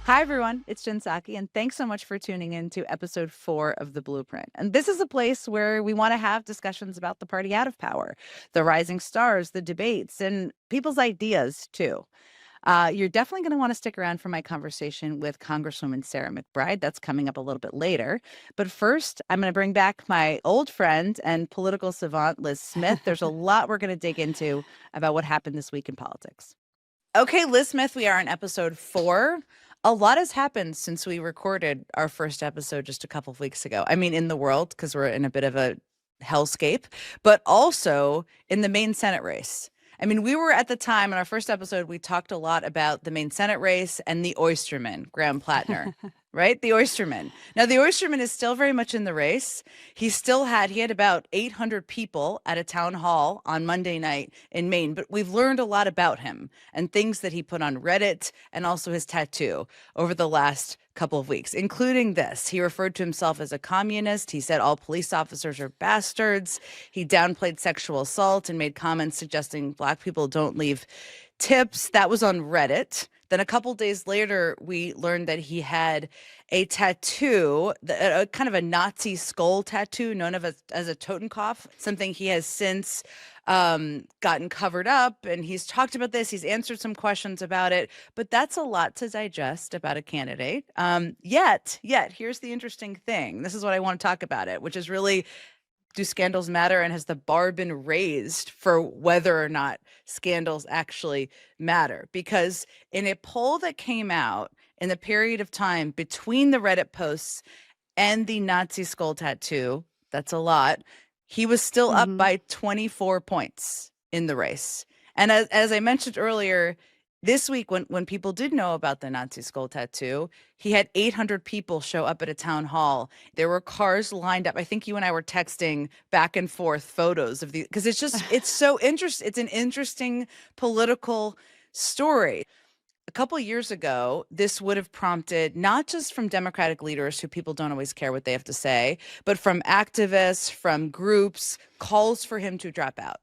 Hi, everyone. It's Jen Psaki, and thanks so much for tuning in to episode 4 of The Blueprint. And this is a place where we want to have discussions about the party out of power, the rising stars, the debates, and people's ideas, too. You're definitely going to want to stick around for my conversation with Congresswoman Sarah McBride. That's coming up a little bit later. But first, I'm going to bring back my old friend and political savant, Liz Smith. There's a lot we're going to dig into about what happened this week in politics. Okay, Liz Smith, we are in episode 4. A lot has happened since we recorded our first episode just a couple of weeks ago. I mean, in the world, because we're in a bit of a hellscape, but also in the main Senate race. I mean, we were at the time in our first episode, we talked a lot about the main Senate race and the Oysterman, Graham Plattner, right? The Oysterman. Now, the Oysterman is still very much in the race. He had about 800 people at a town hall on Monday night in Maine, but we've learned a lot about him and things that he put on Reddit and also his tattoo over the last couple of weeks, including this. He referred to himself as a communist. He said all police officers are bastards. He downplayed sexual assault and made comments suggesting Black people don't leave tips. That was on Reddit. Then a couple days later, we learned that he had a tattoo, a kind of a Nazi skull tattoo known as a Totenkopf, something he has since gotten covered up. And he's talked about this. He's answered some questions about it. But that's a lot to digest about a candidate. Yet, here's the interesting thing. This is what I want to talk about it, which is really, do scandals matter, and has the bar been raised for whether or not scandals actually matter? Because in a poll that came out in the period of time between the Reddit posts and the Nazi skull tattoo, that's a lot, he was still up by 24 points in the race. And as I mentioned earlier, this week, when people did know about the Nazi skull tattoo, he had 800 people show up at a town hall. There were cars lined up. I think you and I were texting back and forth photos of these, because it's so interesting. It's an interesting political story. A couple years ago, this would have prompted not just from Democratic leaders who people don't always care what they have to say, but from activists, from groups, calls for him to drop out.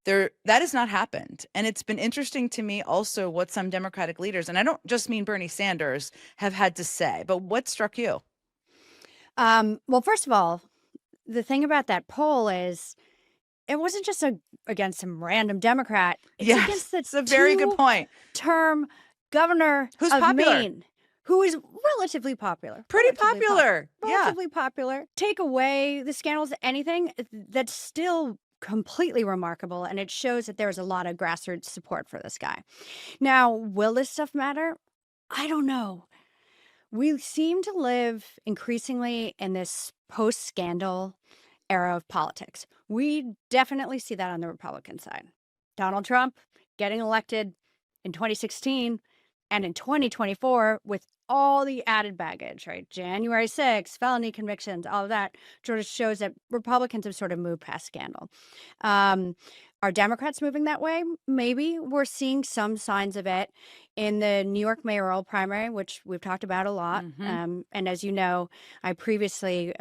That has not happened. And it's been interesting to me also what some Democratic leaders, and I don't just mean Bernie Sanders, have had to say. But what struck you? Well, first of all, the thing about that poll is it wasn't just against some random Democrat. It's against it's a very good point. Term governor who's of popular. Maine, who is relatively popular. Pretty popular. Relatively popular. Take away the scandals, anything, that's still completely remarkable, and it shows that there's a lot of grassroots support for this guy. Now, will this stuff matter? I don't know. We seem to live increasingly in this post-scandal era of politics. We definitely see that on the Republican side. Donald Trump getting elected in 2016 and in 2024 with all the added baggage, right? January 6th, felony convictions, all of that sort of shows that Republicans have sort of moved past scandal. Are Democrats moving that way? Maybe. We're seeing some signs of it in the New York mayoral primary, which we've talked about a lot. And as you know, I previously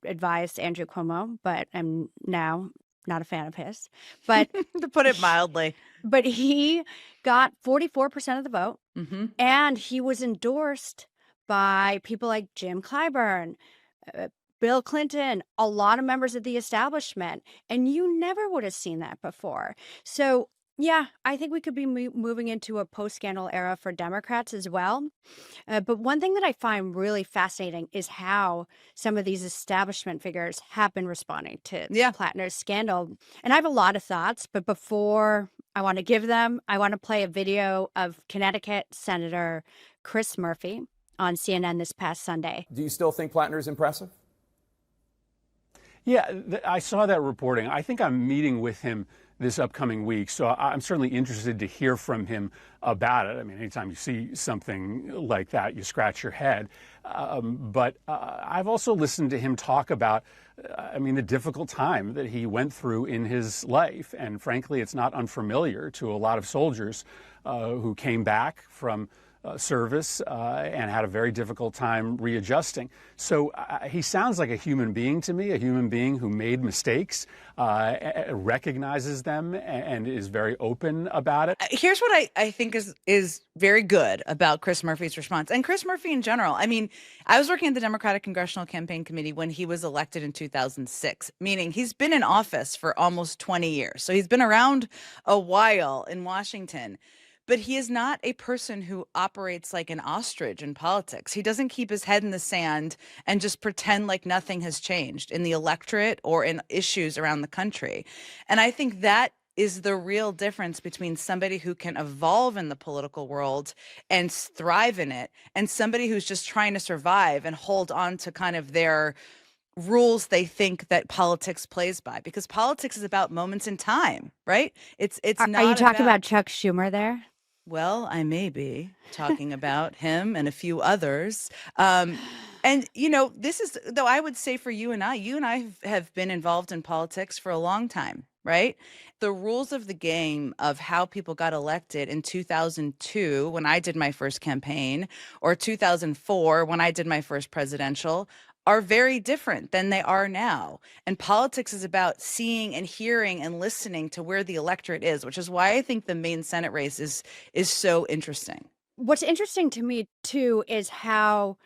advised Andrew Cuomo, but I'm now not a fan of his. But to put it mildly. But he got 44% of the vote, and he was endorsed by people like Jim Clyburn, Bill Clinton, a lot of members of the establishment, and you never would have seen that before. So, yeah, I think we could be moving into a post-scandal era for Democrats as well. But one thing that I find really fascinating is how some of these establishment figures have been responding to Plattner's scandal. And I have a lot of thoughts, but before I want to give them, I want to play a video of Connecticut Senator Chris Murphy on CNN this past Sunday. Do you still think Plattner is impressive? Yeah, I saw that reporting. I think I'm meeting with him this upcoming week, so I'm certainly interested to hear from him about it. I mean, anytime you see something like that, you scratch your head. But I've also listened to him talk about, the difficult time that he went through in his life. And frankly, it's not unfamiliar to a lot of soldiers who came back from service and had a very difficult time readjusting. So he sounds like a human being to me, a human being who made mistakes, recognizes them, and is very open about it. Here's what I think is very good about Chris Murphy's response, and Chris Murphy in general. I mean, I was working at the Democratic Congressional Campaign Committee when he was elected in 2006, meaning he's been in office for almost 20 years. So he's been around a while in Washington. But he is not a person who operates like an ostrich in politics. He doesn't keep his head in the sand and just pretend like nothing has changed in the electorate or in issues around the country. And I think that is the real difference between somebody who can evolve in the political world and thrive in it and somebody who's just trying to survive and hold on to kind of their rules they think that politics plays by, because politics is about moments in time, right? It's Are not you talking about about Chuck Schumer there? well, I may be talking about him and a few others. And, this is, though, I would say for you and I have been involved in politics for a long time, right? The rules of the game of how people got elected in 2002 when I did my first campaign, or 2004 when I did my first presidential, are very different than they are now. And politics is about seeing and hearing and listening to where the electorate is, which is why I think the Maine Senate race is so interesting. What's interesting to me too is how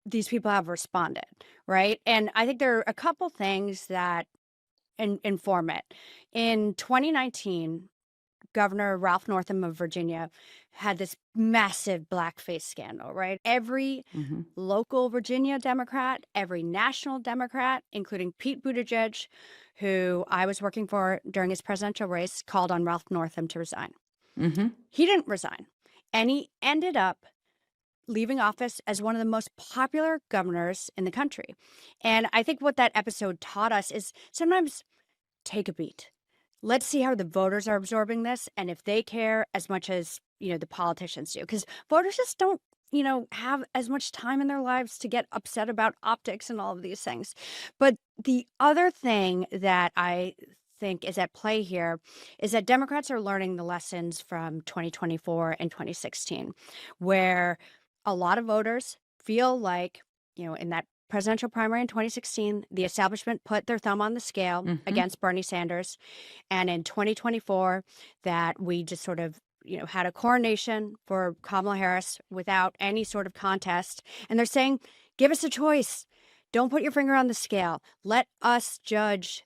these people have responded, right? And I think there are a couple things that inform it. In 2019, Governor Ralph Northam of Virginia had this massive blackface scandal, right? Every Mm-hmm. local Virginia Democrat, every national Democrat, including Pete Buttigieg, who I was working for during his presidential race, called on Ralph Northam to resign. Mm-hmm. He didn't resign, and he ended up leaving office as one of the most popular governors in the country. And I think what that episode taught us is sometimes take a beat. Let's see how the voters are absorbing this and if they care as much as, the politicians do. Because voters just don't, have as much time in their lives to get upset about optics and all of these things. But the other thing that I think is at play here is that Democrats are learning the lessons from 2024 and 2016, where a lot of voters feel like, in that presidential primary in 2016, the establishment put their thumb on the scale Mm-hmm. against Bernie Sanders. And in 2024, that we just sort of, had a coronation for Kamala Harris without any sort of contest. And they're saying, give us a choice. Don't put your finger on the scale. Let us judge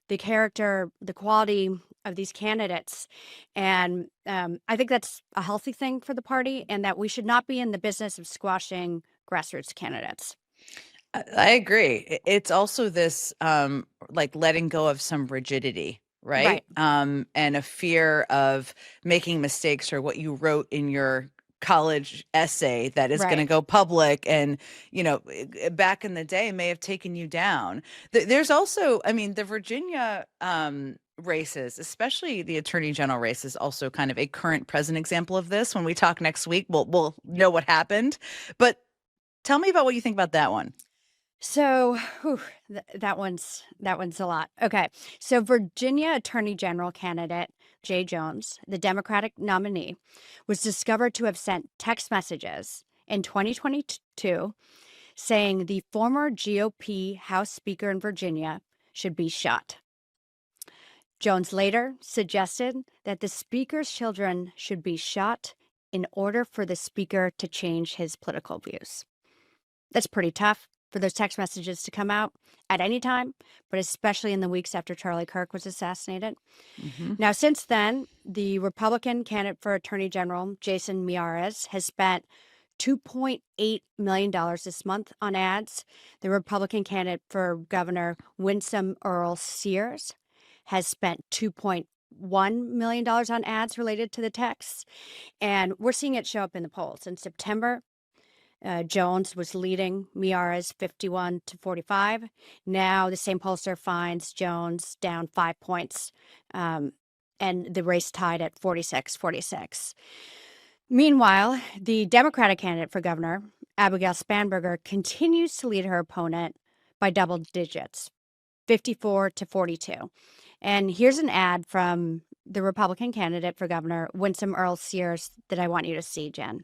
the character, the quality of these candidates. And I think that's a healthy thing for the party, and that we should not be in the business of squashing grassroots candidates. I agree. It's also this like letting go of some rigidity, right? Right. And a fear of making mistakes, or what you wrote in your college essay that is going to Right. go public and back in the day may have taken you down. There's also, I mean, the Virginia races, especially the attorney general race, is also kind of a current present example of this. When we talk next week, we'll know what happened. But tell me about what you think about that one. So that one's a lot. Okay. So Virginia Attorney General candidate Jay Jones, the Democratic nominee, was discovered to have sent text messages in 2022 saying the former GOP House Speaker in Virginia should be shot. Jones later suggested that the Speaker's children should be shot in order for the Speaker to change his political views. That's pretty tough for those text messages to come out at any time, but especially in the weeks after Charlie Kirk was assassinated. Mm-hmm. Now, since then, the Republican candidate for Attorney General, Jason Miyares, has spent $2.8 million this month on ads. The Republican candidate for Governor, Winsome Earl Sears, has spent $2.1 million on ads related to the texts. And we're seeing it show up in the polls. In September, Jones was leading Miyares 51-45. Now the same pollster finds Jones down 5 points, and the race tied at 46-46. Meanwhile, the Democratic candidate for governor, Abigail Spanberger, continues to lead her opponent by double digits, 54-42. And here's an ad from the Republican candidate for governor, Winsome Earl Sears, that I want you to see, Jen.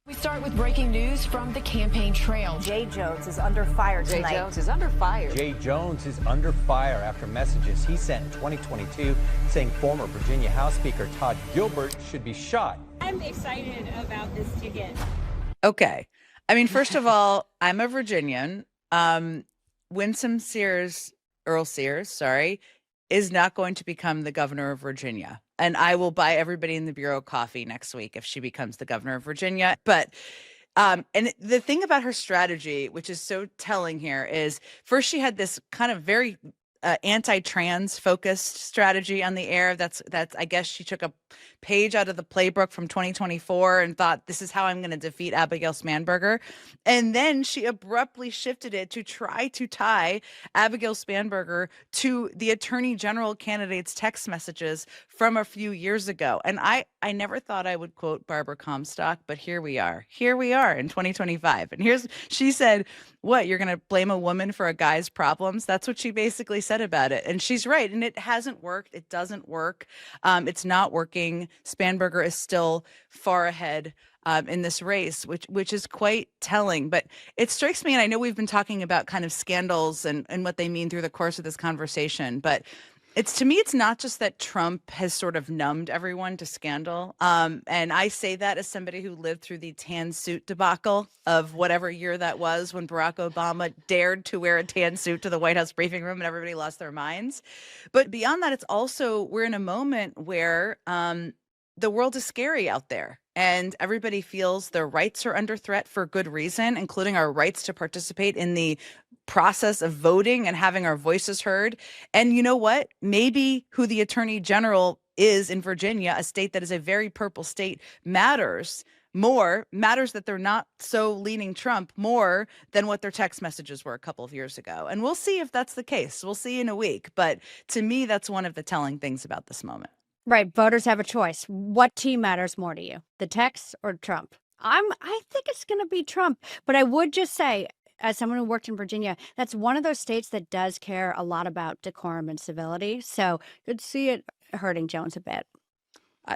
We start with breaking news from the campaign trail. Jay Jones is under fire tonight. Jay Jones is under fire. Jay Jones is under fire after messages he sent in 2022 saying former Virginia House Speaker Todd Gilbert should be shot. I'm excited about this ticket. Okay. I mean, first of all, I'm a Virginian. Winsome Sears, Earl Sears, sorry, is not going to become the governor of Virginia. And I will buy everybody in the Bureau coffee next week if she becomes the governor of Virginia. But and the thing about her strategy, which is so telling here, is first she had this kind of very anti-trans focused strategy on the air. That's I guess she took a page out of the playbook from 2024 and thought, this is how I'm going to defeat Abigail Spanberger. And then she abruptly shifted it to try to tie Abigail Spanberger to the attorney general candidate's text messages from a few years ago. And I never thought I would quote Barbara Comstock, but here we are. Here we are in 2025. And she said, what, you're going to blame a woman for a guy's problems? That's what she basically said about it. And she's right. And it hasn't worked. It doesn't work. It's not working. Spanberger is still far ahead in this race, which is quite telling. But it strikes me, and I know we've been talking about kind of scandals and what they mean through the course of this conversation, but to me, it's not just that Trump has sort of numbed everyone to scandal. And I say that as somebody who lived through the tan suit debacle of whatever year that was when Barack Obama dared to wear a tan suit to the White House briefing room and everybody lost their minds. But beyond that, it's also, we're in a moment where the world is scary out there. And everybody feels their rights are under threat for good reason, including our rights to participate in the process of voting and having our voices heard. And you know what? Maybe who the attorney general is in Virginia, a state that is a very purple state, matters that they're not so leaning Trump more than what their text messages were a couple of years ago. And we'll see if that's the case. We'll see in a week. But to me, that's one of the telling things about this moment. Right. Voters have a choice. What team matters more to you, the text or Trump? I think it's going to be Trump. But I would just say, as someone who worked in Virginia, that's one of those states that does care a lot about decorum and civility. So could see it hurting Jones a bit.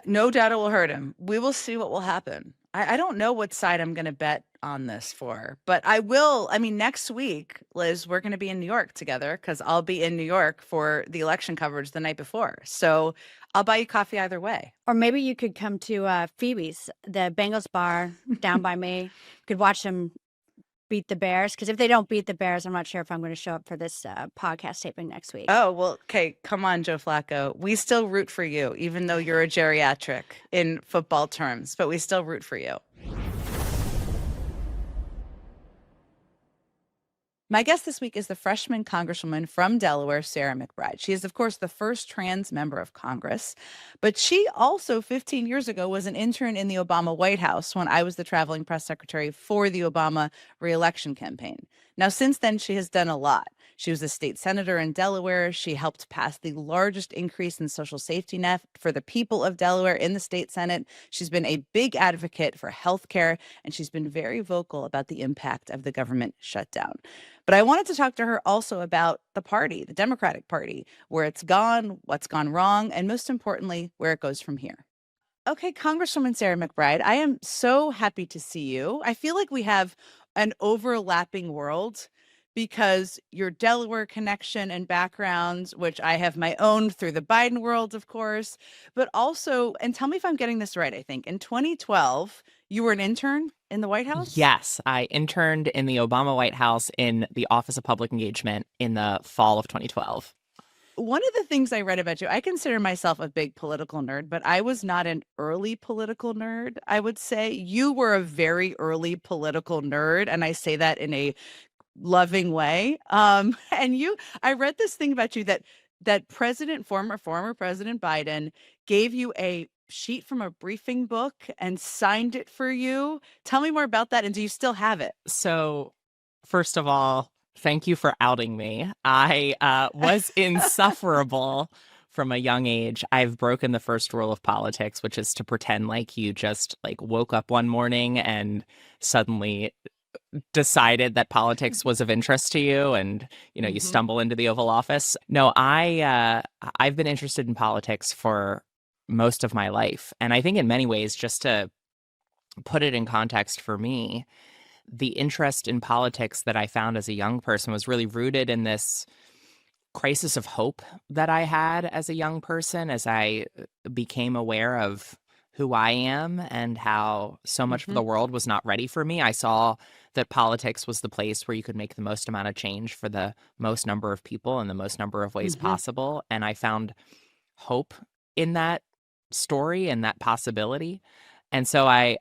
No doubt it will hurt him. We will see what will happen. I don't know what side I'm going to bet on this for, but I will. I mean, next week, Liz, we're going to be in New York together because I'll be in New York for the election coverage the night before. So I'll buy you coffee either way. Or maybe you could come to Phoebe's, the Bengals bar down by me. You could watch them beat the Bears, because if they don't beat the Bears, I'm not sure if I'm going to show up for this podcast taping next week. Oh, well, okay. Come on, Joe Flacco. We still root for you, even though you're a geriatric in football terms, but we still root for you. My guest this week is the freshman congresswoman from Delaware, Sarah McBride. She is, of course, the first trans member of Congress, but she also 15 years ago was an intern in the Obama White House when I was the traveling press secretary for the Obama re-election campaign. Now, since then, she has done a lot. She was a state senator in Delaware. She helped pass the largest increase in social safety net for the people of Delaware in the state Senate. She's been a big advocate for health care, and she's been very vocal about the impact of the government shutdown. But I wanted to talk to her also about the party, the Democratic Party, where it's gone, what's gone wrong, and most importantly, where it goes from here. Okay, Congresswoman Sarah McBride, I am so happy to see you. I feel like we have an overlapping world because your Delaware connection and background, which I have my own through the Biden world, of course, but also, and tell me if I'm getting this right, I think, in 2012, you were an intern in the White House? Yes, I interned in the Obama White House in the Office of Public Engagement in the fall of 2012. One of the things I read about you, I consider myself a big political nerd, but I was not an early political nerd, I would say. You were a very early political nerd, and I say that in a loving way. And I read this thing about you that former President Biden gave you a sheet from a briefing book and signed it for you. Tell me more about that, and do you still have it? So, first of all, thank you for outing me. I was insufferable from a young age. I've broken the first rule of politics, which is to pretend like you just woke up one morning and suddenly decided that politics was of interest to you, and you stumble into the Oval Office. No, I've been interested in politics for most of my life, and I think in many ways, just to put it in context for me, the interest in politics that I found as a young person was really rooted in this crisis of hope that I had as a young person as I became aware of who I am and how so much of Hmm. the world was not ready for me. I saw that politics was the place where you could make the most amount of change for the most number of people in the most number of ways Hmm. possible. And I found hope in that story and that possibility. And so I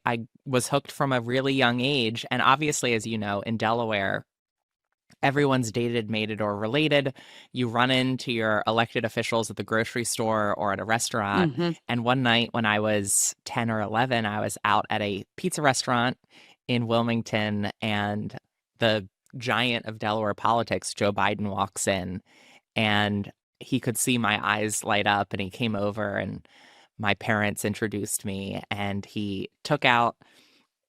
was hooked from a really young age. And obviously, as you know, in Delaware, everyone's dated, mated, or related. You run into your elected officials at the grocery store or at a restaurant. Hmm. And one night when I was 10 or 11, I was out at a pizza restaurant in Wilmington, and the giant of Delaware politics, Joe Biden, walks in, and he could see my eyes light up, and he came over, and my parents introduced me, and he took out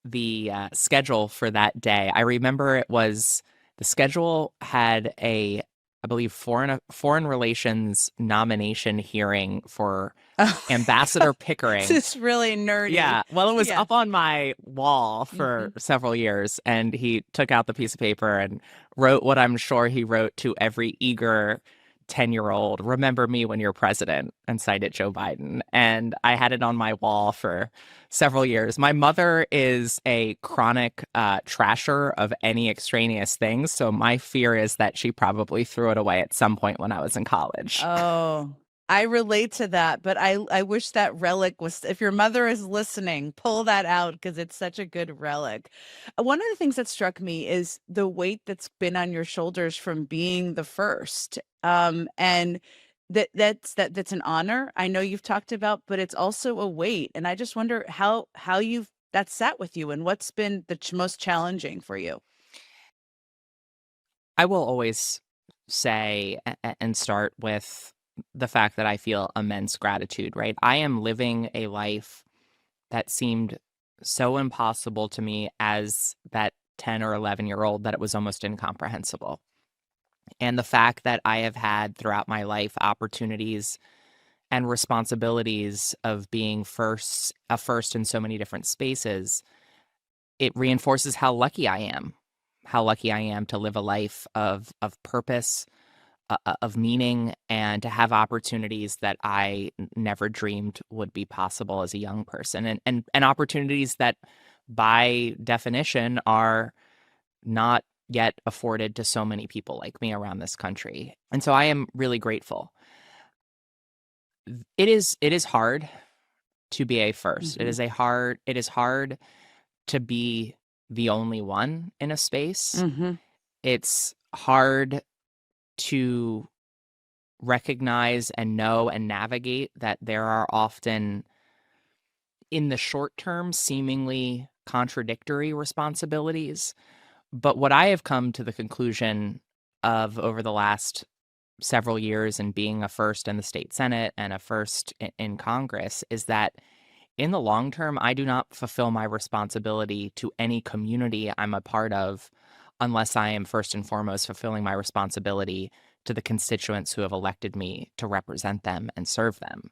the schedule for that day. I remember the schedule had I believe, foreign relations nomination hearing for Oh, Ambassador Pickering. this is really nerdy. Yeah, well, it was Yeah. up on my wall for Hmm. several years, and he took out the piece of paper and wrote what I'm sure he wrote to every eager 10-year-old: remember me when you're president, and cited Joe Biden. And I had it on my wall for several years. My mother is a chronic trasher of any extraneous things, so my fear is that she probably threw it away at some point when I was in college. Oh, I relate to that, but I wish that relic was, if your mother is listening, pull that out because it's such a good relic. One of the things that struck me is the weight that's been on your shoulders from being the first. And that's an honor. I know you've talked about, but it's also a weight. And I just wonder how you've that sat with you and what's been the most challenging for you. I will always say and start with the fact that I feel immense gratitude, right? I am living a life that seemed so impossible to me as that 10 or 11-year-old that it was almost incomprehensible. And the fact that I have had throughout my life opportunities and responsibilities of being a first in so many different spaces, it reinforces how lucky I am to live a life of purpose, of meaning, and to have opportunities that I never dreamed would be possible as a young person, and opportunities that by definition are not yet afforded to so many people like me around this country. And so I am really grateful. It is hard to be a first. Hmm. It is hard to be the only one in a space. Hmm. It's hard to recognize and know and navigate that there are often, in the short term, seemingly contradictory responsibilities. But what I have come to the conclusion of over the last several years in being a first in the state Senate and a first in Congress is that in the long term, I do not fulfill my responsibility to any community I'm a part of unless I am first and foremost fulfilling my responsibility to the constituents who have elected me to represent them and serve them.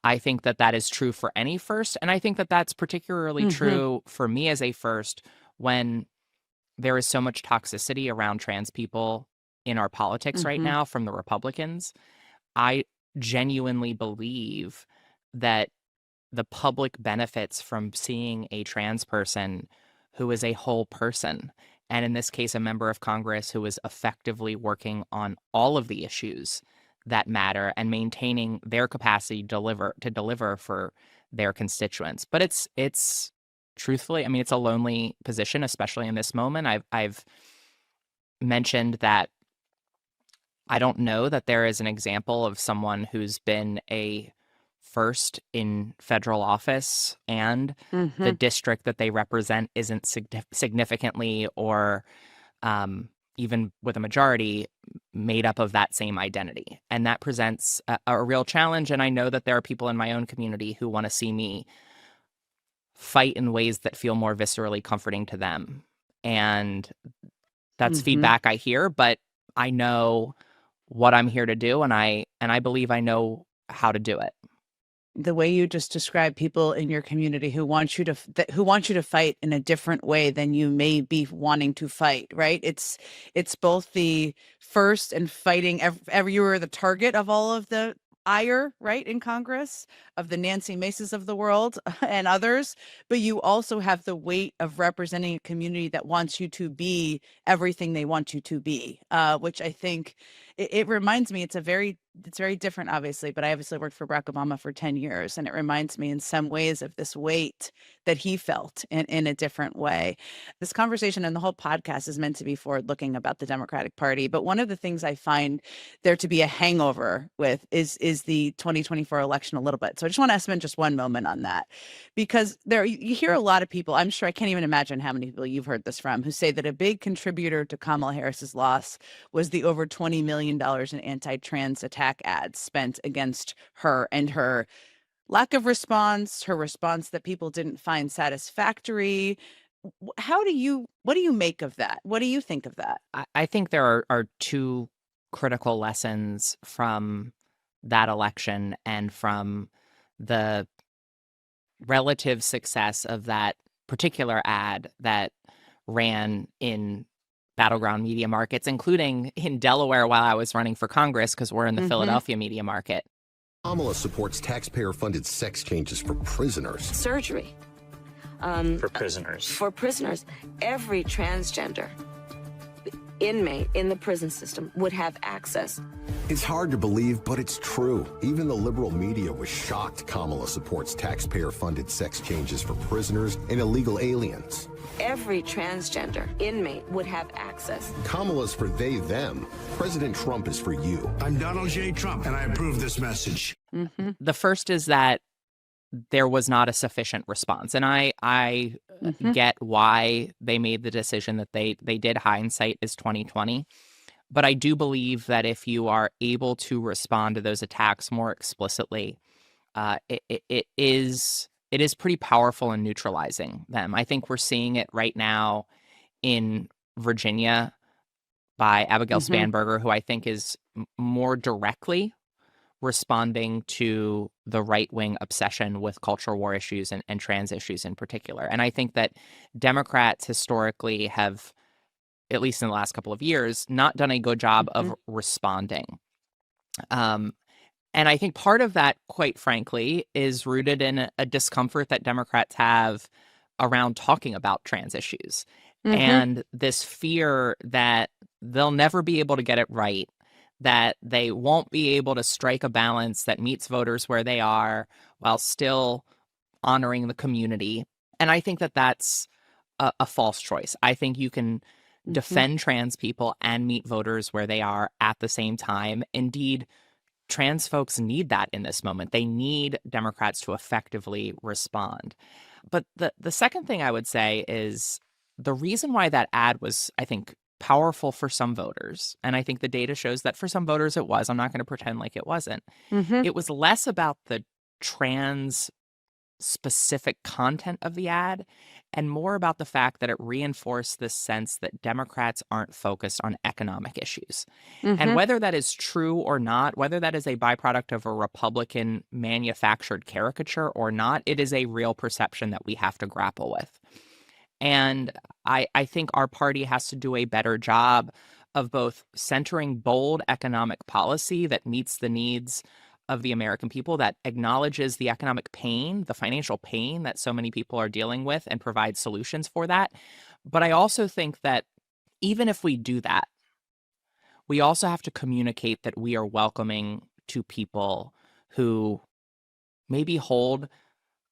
I think that that is true for any first, and I think that that's particularly Hmm. true for me as a first when there is so much toxicity around trans people in our politics right Hmm. now from the Republicans. I genuinely believe that the public benefits from seeing a trans person who is a whole person, and in this case, a member of Congress who is effectively working on all of the issues that matter and maintaining their capacity to deliver for their constituents. But it's truthfully, I mean, it's a lonely position, especially in this moment. I've mentioned that I don't know that there is an example of someone who's been a first in federal office and the Hmm. district that they represent isn't significantly or even with a majority made up of that same identity. And that presents a real challenge. And I know that there are people in my own community who want to see me fight in ways that feel more viscerally comforting to them. And that's Hmm. feedback I hear, but I know what I'm here to do, and I believe I know how to do it. the way you just described people in your community who want you to who want you to fight in a different way than you may be wanting to fight, right? It's both the first and fighting every you were the target of all of the ire, right, in Congress, of the Nancy Maces of the world and others, but you also have the weight of representing a community that wants you to be everything they want you to be, which I think it reminds me, it's very different, obviously, but I obviously worked for Barack Obama for 10 years, and it reminds me in some ways of this weight that he felt in a different way. This conversation and the whole podcast is meant to be forward looking about the Democratic Party, but one of the things I find there to be a hangover with is the 2024 election a little bit. So I just want to spend just one moment on that, because you hear a lot of people, I'm sure, I can't even imagine how many people you've heard this from, who say that a big contributor to Kamala Harris's loss was the over $20 million in anti-trans attack ads spent against her, and her lack of response, her response that people didn't find satisfactory. What do you make of that? What do you think of that? I think there are two critical lessons from that election and from the relative success of that particular ad that ran in battleground media markets, including in Delaware while I was running for Congress, because we're in the Philadelphia media market. Kamala supports taxpayer-funded sex changes for prisoners. Surgery. For prisoners. For prisoners. Every transgender inmate in the prison system would have access. It's hard to believe, but it's true. Even the liberal media was shocked Kamala supports taxpayer-funded sex changes for prisoners and illegal aliens. Every transgender inmate would have access. Kamala's for they, them. President Trump is for you. I'm Donald J. Trump, and I approve this message. The first is that there was not a sufficient response. And I get why they made the decision that they did. Hindsight is 2020. But I do believe that if you are able to respond to those attacks more explicitly, it is pretty powerful in neutralizing them. I think we're seeing it right now in Virginia by Abigail Spanberger, who I think is more directly responding to the right-wing obsession with cultural war issues and trans issues in particular. And I think that Democrats historically have, at least in the last couple of years, not done a good job of responding. And I think part of that, quite frankly, is rooted in a discomfort that Democrats have around talking about trans issues and this fear that they'll never be able to get it right, that they won't be able to strike a balance that meets voters where they are while still honoring the community. And I think that that's a false choice. I think you can defend trans people and meet voters where they are at the same time. Indeed, trans folks need that in this moment. They need Democrats to effectively respond. But the second thing I would say is the reason why that ad was, I think, powerful for some voters, and I think the data shows that for some voters it was. I'm not going to pretend like it wasn't. It was less about the trans specific content of the ad and more about the fact that it reinforced this sense that Democrats aren't focused on economic issues. And whether that is true or not, whether that is a byproduct of a Republican manufactured caricature or not, it is a real perception that we have to grapple with. And I think our party has to do a better job of both centering bold economic policy that meets the needs of the American people, that acknowledges the economic pain, the financial pain that so many people are dealing with, and provides solutions for that. But I also think that even if we do that, we also have to communicate that we are welcoming to people who maybe hold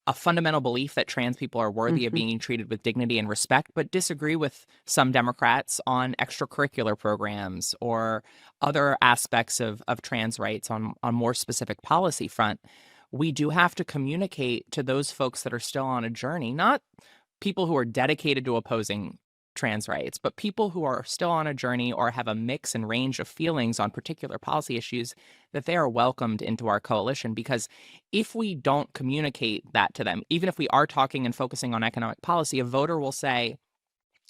a fundamental belief that trans people are worthy of being treated with dignity and respect, but disagree with some Democrats on extracurricular programs or other aspects of trans rights on more specific policy front. We do have to communicate to those folks that are still on a journey, not people who are dedicated to opposing trans rights, but people who are still on a journey or have a mix and range of feelings on particular policy issues, that they are welcomed into our coalition. Because if we don't communicate that to them, even if we are talking and focusing on economic policy, a voter will say,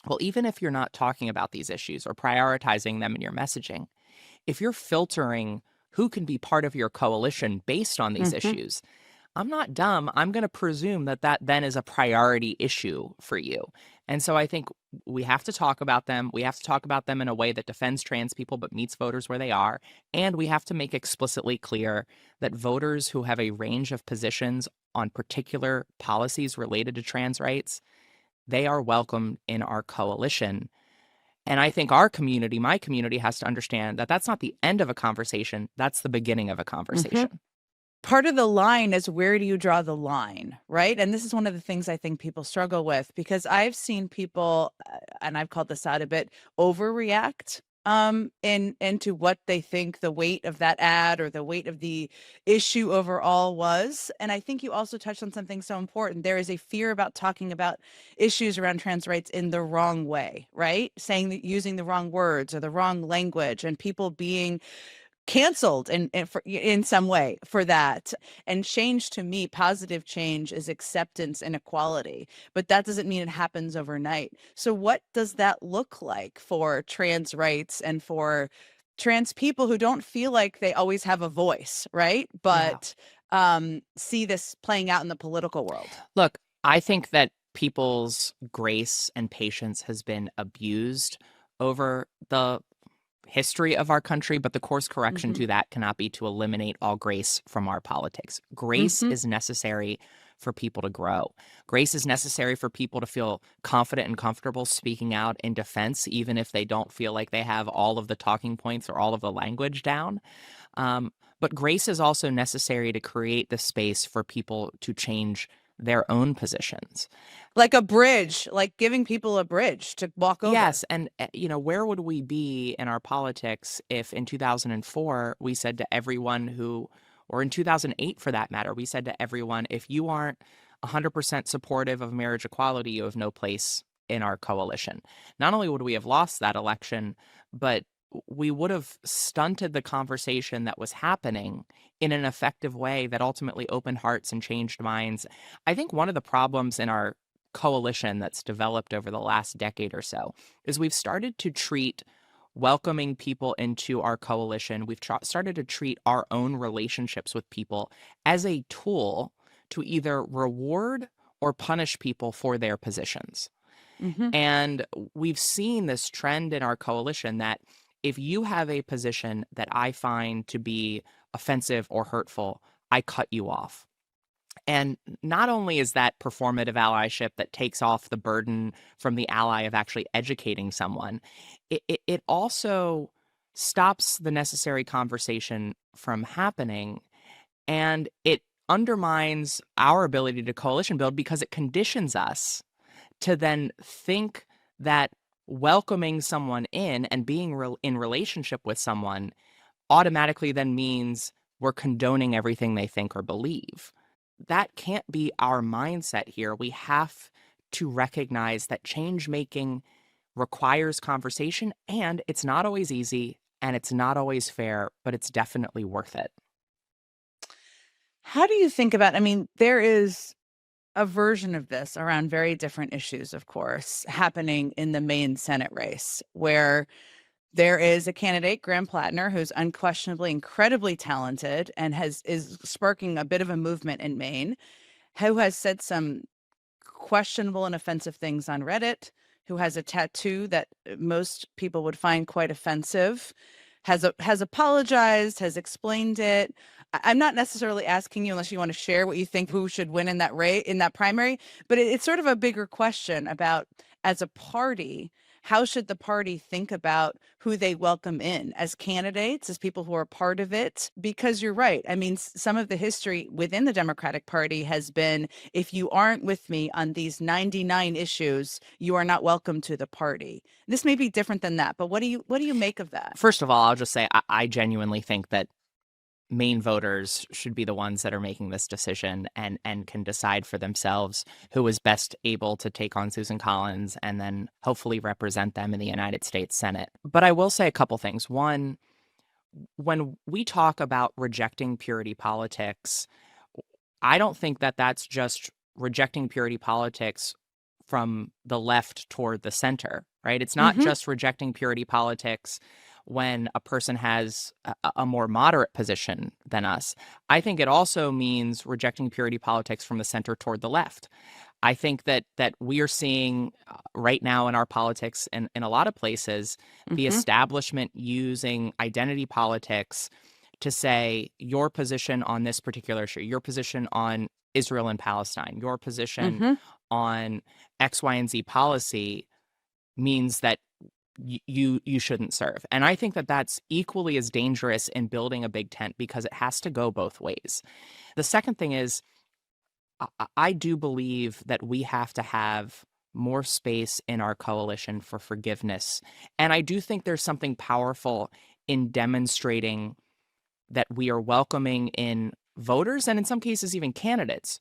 well, even if you're not talking about these issues or prioritizing them in your messaging, if you're filtering who can be part of your coalition based on these issues, I'm not dumb. I'm going to presume that that then is a priority issue for you. And so I think we have to talk about them. We have to talk about them in a way that defends trans people but meets voters where they are. And we have to make explicitly clear that voters who have a range of positions on particular policies related to trans rights, they are welcome in our coalition. And I think our community, my community, has to understand that that's not the end of a conversation. That's the beginning of a conversation. Part of the line is, where do you draw the line, right? And this is one of the things I think people struggle with, because I've seen people, and I've called this out a bit, overreact into what they think the weight of that ad or the weight of the issue overall was. And I think you also touched on something so important. There is a fear about talking about issues around trans rights in the wrong way, right? Saying that, using the wrong words or the wrong language, and people being canceled in some way for that. And change, to me, positive change, is acceptance and equality, but that doesn't mean it happens overnight. So what does that look like for trans rights and for trans people who don't feel like they always have a voice, right? But see this playing out in the political world? Look, I think that people's grace and patience has been abused over the history of our country, but the course correction to that cannot be to eliminate all grace from our politics. Grace is necessary for people to grow. Grace is necessary for people to feel confident and comfortable speaking out in defense, even if they don't feel like they have all of the talking points or all of the language down. But grace is also necessary to create the space for people to change their own positions. Like a bridge, like giving people a bridge to walk over. Yes. And, where would we be in our politics if in 2004 we said to everyone who, or in 2008 for that matter, we said to everyone, if you aren't 100% supportive of marriage equality, you have no place in our coalition. Not only would we have lost that election, but we would have stunted the conversation that was happening in an effective way that ultimately opened hearts and changed minds. I think one of the problems in our coalition that's developed over the last decade or so is we've started to treat welcoming people into our coalition, we've started to treat our own relationships with people as a tool to either reward or punish people for their positions. And we've seen this trend in our coalition that if you have a position that I find to be offensive or hurtful, I cut you off. And not only is that performative allyship that takes off the burden from the ally of actually educating someone, it also stops the necessary conversation from happening, and it undermines our ability to coalition build because it conditions us to then think that welcoming someone in and being in relationship with someone automatically then means we're condoning everything they think or believe. That can't be our mindset here. We have to recognize that change making requires conversation, and it's not always easy and it's not always fair, but it's definitely worth it. How do you think about, I mean, there is a version of this around very different issues, of course, happening in the Maine Senate race, where there is a candidate, Graham Plattner, who's unquestionably incredibly talented and is sparking a bit of a movement in Maine, who has said some questionable and offensive things on Reddit, who has a tattoo that most people would find quite offensive, has apologized, has explained it. I'm not necessarily asking you, unless you want to share what you think who should win in that primary, but it's sort of a bigger question about, as a party, how should the party think about who they welcome in as candidates, as people who are part of it? Because you're right. I mean, some of the history within the Democratic Party has been, if you aren't with me on these 99 issues, you are not welcome to the party. This may be different than that, but what do you make of that? First of all, I'll just say I genuinely think that Maine voters should be the ones that are making this decision and can decide for themselves who is best able to take on Susan Collins and then hopefully represent them in the United States Senate. But I will say a couple things. One, when we talk about rejecting purity politics, I don't think that that's just rejecting purity politics from the left toward the center, right? It's not just rejecting purity politics when a person has a more moderate position than us. I think it also means rejecting purity politics from the center toward the left. I think that we are seeing right now in our politics and in a lot of places, the establishment using identity politics to say your position on this particular issue, your position on Israel and Palestine, your position on X, Y, and Z policy means that you shouldn't serve. And I think that that's equally as dangerous in building a big tent because it has to go both ways. The second thing is, I do believe that we have to have more space in our coalition for forgiveness. And I do think there's something powerful in demonstrating that we are welcoming in voters and in some cases even candidates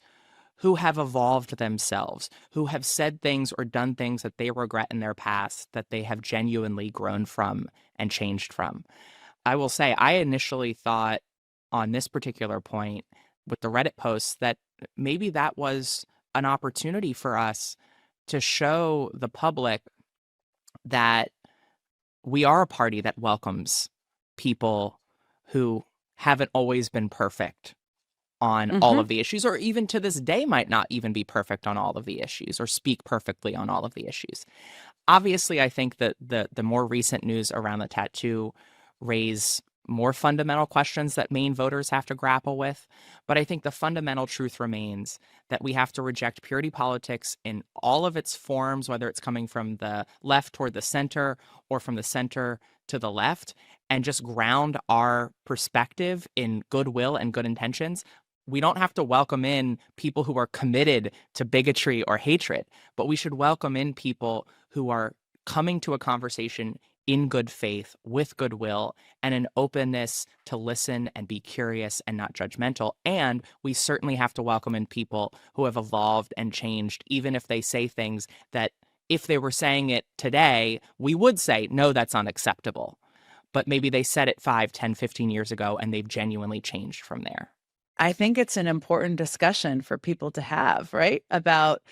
who have evolved themselves, who have said things or done things that they regret in their past that they have genuinely grown from and changed from. I will say, I initially thought on this particular point with the Reddit posts that maybe that was an opportunity for us to show the public that we are a party that welcomes people who haven't always been perfect on all of the issues, or even to this day might not even be perfect on all of the issues or speak perfectly on all of the issues. Obviously, I think that the more recent news around the tattoo raise more fundamental questions that Maine voters have to grapple with. But I think the fundamental truth remains that we have to reject purity politics in all of its forms, whether it's coming from the left toward the center or from the center to the left, and just ground our perspective in goodwill and good intentions. We don't have to welcome in people who are committed to bigotry or hatred, but we should welcome in people who are coming to a conversation in good faith, with goodwill, and an openness to listen and be curious and not judgmental. And we certainly have to welcome in people who have evolved and changed, even if they say things that if they were saying it today, we would say, no, that's unacceptable. But maybe they said it 5, 10, 15 years ago, and they've genuinely changed from there. I think it's an important discussion for people to have, right? About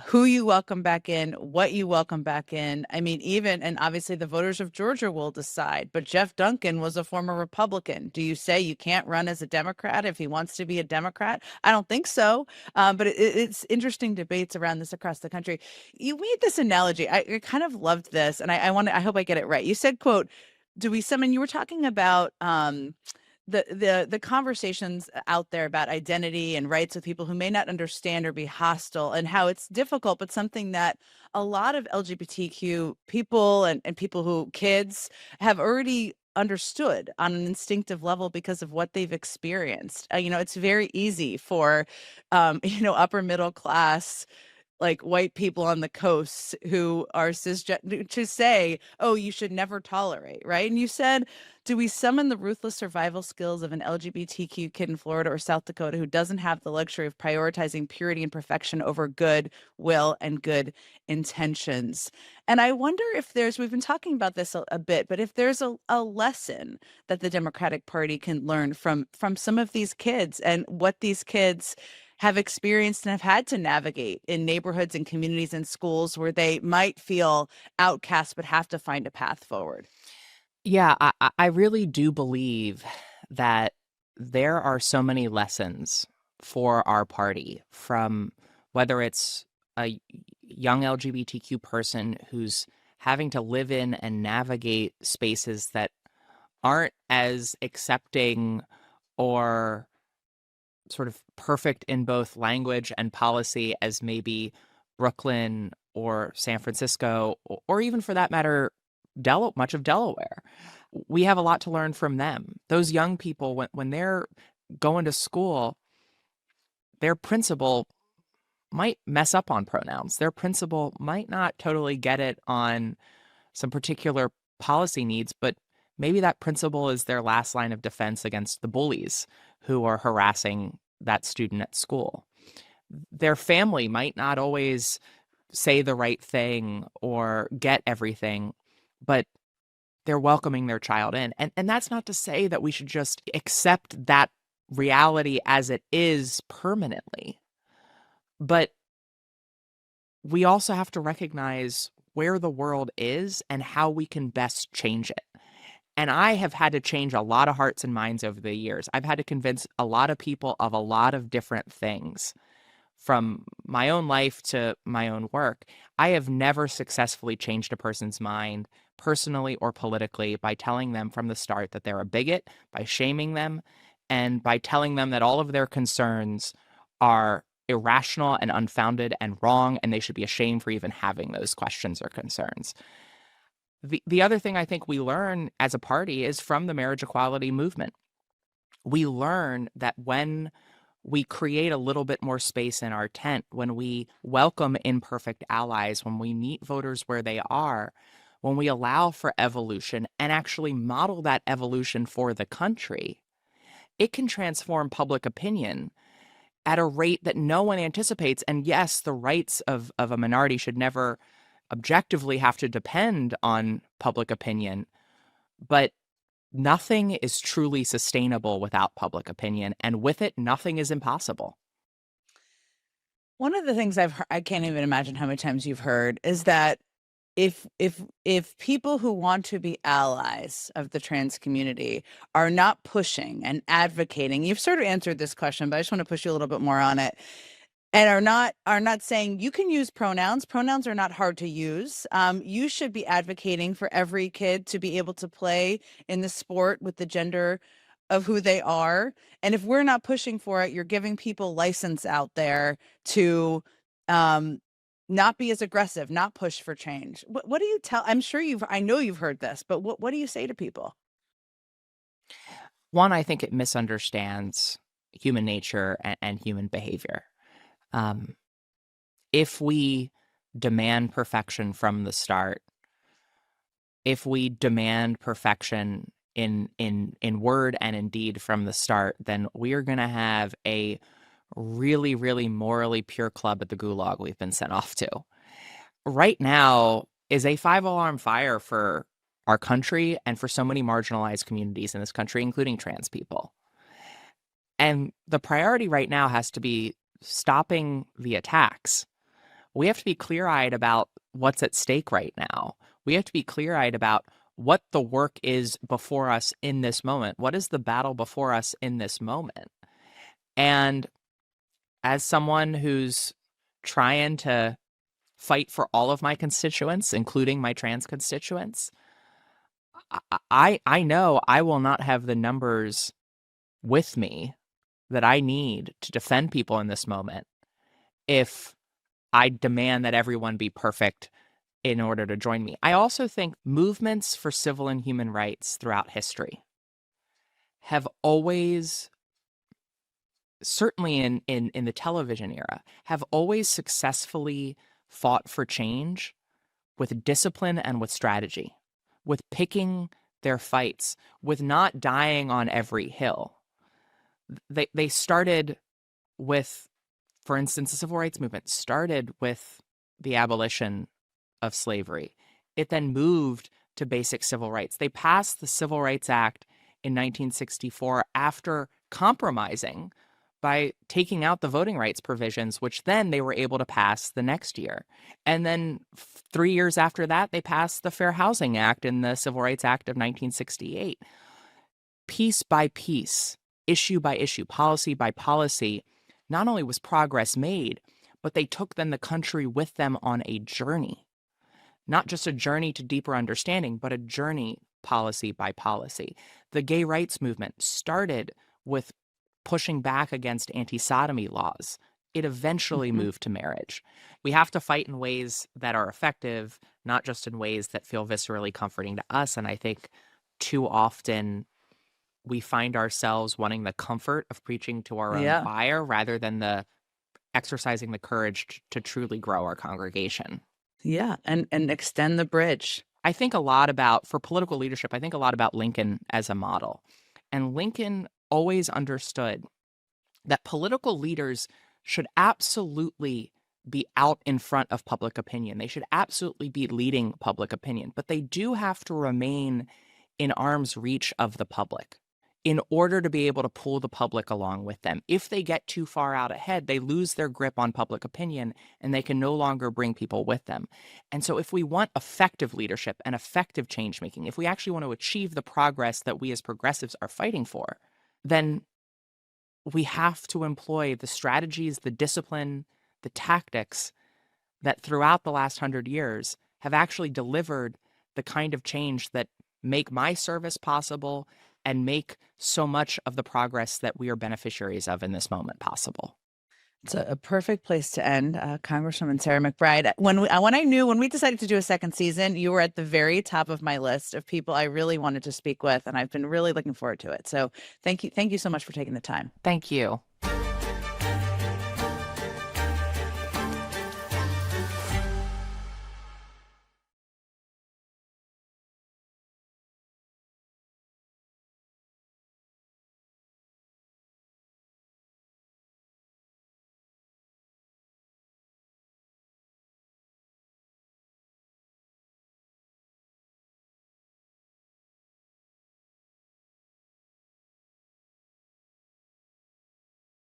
who you welcome back in, what you welcome back in. I mean, even, and obviously the voters of Georgia will decide, but Jeff Duncan was a former Republican. Do you say you can't run as a Democrat if he wants to be a Democrat? I don't think so. But it's interesting debates around this across the country. You made this analogy. I kind of loved this, and I hope I get it right. You said, quote, do we summon, you were talking about, the conversations out there about identity and rights with people who may not understand or be hostile, and how it's difficult, but something that a lot of LGBTQ people and people who kids have already understood on an instinctive level because of what they've experienced. It's very easy for, upper middle class, like white people on the coast who are cisgender to say, oh, you should never tolerate, right? And you said, do we summon the ruthless survival skills of an LGBTQ kid in Florida or South Dakota who doesn't have the luxury of prioritizing purity and perfection over good will and good intentions? And I wonder if we've been talking about this a bit, but if there's a lesson that the Democratic Party can learn from some of these kids and what these kids have experienced and have had to navigate in neighborhoods and communities and schools where they might feel outcast but have to find a path forward. Yeah, I really do believe that there are so many lessons for our party, from whether it's a young LGBTQ person who's having to live in and navigate spaces that aren't as accepting or sort of perfect in both language and policy as maybe Brooklyn or San Francisco, or even for that matter, much of Delaware. We have a lot to learn from them. Those young people, when they're going to school, their principal might mess up on pronouns. Their principal might not totally get it on some particular policy needs, but maybe that principal is their last line of defense against the bullies who are harassing that student at school. Their family might not always say the right thing or get everything, but they're welcoming their child in. And that's not to say that we should just accept that reality as it is permanently. But we also have to recognize where the world is and how we can best change it. And I have had to change a lot of hearts and minds over the years. I've had to convince a lot of people of a lot of different things, from my own life to my own work. I have never successfully changed a person's mind, personally or politically, by telling them from the start that they're a bigot, by shaming them, and by telling them that all of their concerns are irrational and unfounded and wrong, and they should be ashamed for even having those questions or concerns. The other thing I think we learn as a party is from the marriage equality movement. We learn that when we create a little bit more space in our tent, when we welcome imperfect allies, when we meet voters where they are, when we allow for evolution and actually model that evolution for the country, it can transform public opinion at a rate that no one anticipates. And yes, the rights of a minority should never objectively have to depend on public opinion, but nothing is truly sustainable without public opinion, and with it, nothing is impossible. One of the things I can't even imagine how many times you've heard is that if people who want to be allies of the trans community are not pushing and advocating, you've sort of answered this question, but I just want to push you a little bit more on it, and are not saying you can use pronouns. Pronouns are not hard to use. You should be advocating for every kid to be able to play in the sport with the gender of who they are. And if we're not pushing for it, you're giving people license out there to not be as aggressive, not push for change. What do you tell? I'm sure I know you've heard this, but what do you say to people? One, I think it misunderstands human nature and human behavior. If we demand perfection from the start, if we demand perfection in word and in deed from the start, then we are going to have a really, really morally pure club at the gulag we've been sent off to. Right now is a 5-alarm fire for our country and for so many marginalized communities in this country, including trans people. And the priority right now has to be stopping the attacks. We have to be clear-eyed about what's at stake right now. We have to be clear-eyed about what the work is before us in this moment. What is the battle before us in this moment? And as someone who's trying to fight for all of my constituents, including my trans constituents, I know I will not have the numbers with me that I need to defend people in this moment if I demand that everyone be perfect in order to join me. I also think movements for civil and human rights throughout history have always, certainly in the television era, have always successfully fought for change with discipline and with strategy, with picking their fights, with not dying on every hill. They started with, for instance, the civil rights movement started with the abolition of slavery. It then moved to basic civil rights. They passed the Civil Rights Act in 1964 after compromising by taking out the voting rights provisions, which then they were able to pass the next year. And then 3 years after that, they passed the Fair Housing Act and the Civil Rights Act of 1968. Piece by piece, issue by issue, policy by policy, not only was progress made, but they took then the country with them on a journey. Not just a journey to deeper understanding, but a journey policy by policy. The gay rights movement started with pushing back against anti-sodomy laws. It eventually moved to marriage. We have to fight in ways that are effective, not just in ways that feel viscerally comforting to us. And I think too often we find ourselves wanting the comfort of preaching to our own fire rather than the exercising the courage to truly grow our congregation. Yeah, and extend the bridge. I think a lot about, for political leadership, I think a lot about Lincoln as a model. And Lincoln always understood that political leaders should absolutely be out in front of public opinion. They should absolutely be leading public opinion, but they do have to remain in arm's reach of the public. in order to be able to pull the public along with them. If they get too far out ahead, they lose their grip on public opinion and they can no longer bring people with them. And so if we want effective leadership and effective change making, if we actually want to achieve the progress that we as progressives are fighting for, then we have to employ the strategies, the discipline, the tactics that throughout the last 100 years have actually delivered the kind of change that make my service possible and make so much of the progress that we are beneficiaries of in this moment possible. It's a perfect place to end. Congresswoman Sarah McBride, when we decided to do a second season, you were at the very top of my list of people I really wanted to speak with, and I've been really looking forward to it. So thank you so much for taking the time. Thank you.